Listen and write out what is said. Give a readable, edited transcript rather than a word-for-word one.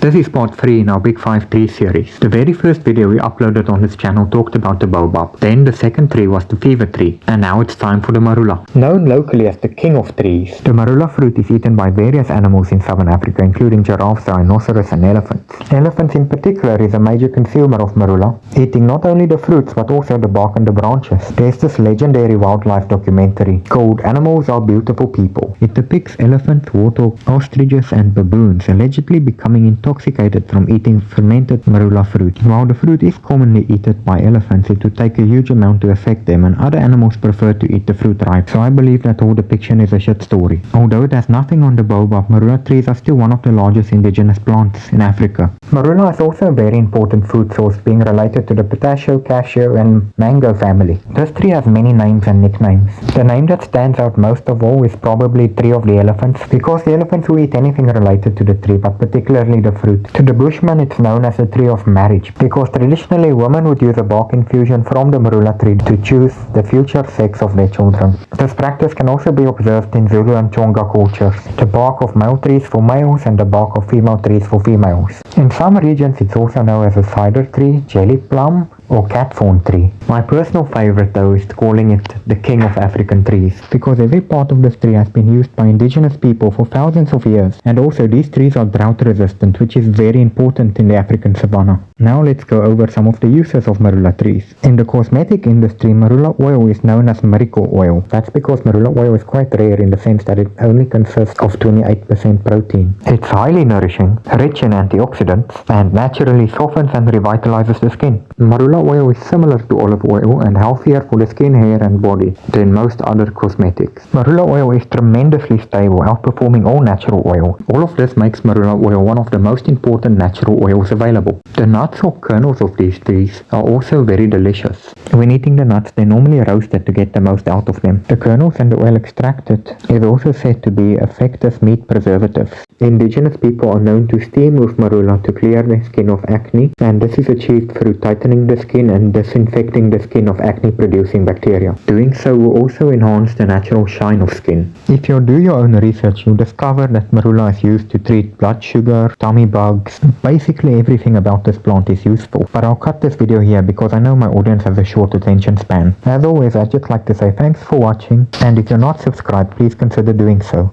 This is part 3 in our Big 5 Trees series. The very first video we uploaded on this channel talked about the baobab. Then the second tree was the fever tree. And now it's time for the marula. Known locally as the king of trees, the marula fruit is eaten by various animals in southern Africa, including giraffes, rhinoceros and elephants. Elephants in particular is a major consumer of marula, eating not only the fruits but also the bark and the branches. There's this legendary wildlife documentary called Animals Are Beautiful People. It depicts elephants, warthogs, ostriches and baboons allegedly becoming intoxicated from eating fermented marula fruit. While the fruit is commonly eaten by elephants, it would take a huge amount to affect them, and other animals prefer to eat the fruit ripe, so I believe that whole depiction is a shit story. Although it has nothing on the baobab, marula trees are still one of the largest indigenous plants in Africa. Marula is also a very important food source, being related to the pistachio, cashew and mango family. This tree has many names and nicknames. The name that stands out most of all is probably Tree of the Elephants, because the elephants will eat anything related to the tree, but particularly the fruit. To the bushman, it's known as a tree of marriage, because traditionally women would use a bark infusion from the marula tree to choose the future sex of their children. This practice can also be observed in Zulu and Chonga cultures. The bark of male trees for males and the bark of female trees for females. In some regions it's also known as a cider tree, jelly plum or cat thorn tree. My personal favorite though is calling it the king of African trees, because every part of this tree has been used by indigenous people for thousands of years, and also these trees are drought resistant, which is very important in the African savanna. Now let's go over some of the uses of marula trees. In the cosmetic industry, marula oil is known as miracle oil. That's because marula oil is quite rare in the sense that it only consists of 28% protein. It's highly nourishing, rich in antioxidants, and naturally softens and revitalizes the skin. Marula oil is similar to olive oil and healthier for the skin, hair and body than most other cosmetics. Marula oil is tremendously stable, outperforming all natural oil. All of this makes marula oil one of the most important natural oils available. The nuts or kernels of these trees are also very delicious. When eating the nuts, they're normally roasted to get the most out of them. The kernels and the oil extracted is also said to be effective meat preservatives. Indigenous people are known to steam with marula to clear their skin of acne, and this is achieved through tightening the skin and disinfecting the skin of acne-producing bacteria. Doing so will also enhance the natural shine of skin. If you do your own research, you'll discover that marula is used to treat blood sugar, tummy bugs. Basically everything about this plant is useful. But I'll cut this video here because I know my audience has a short attention span. As always, I'd just like to say thanks for watching, and if you're not subscribed, please consider doing so.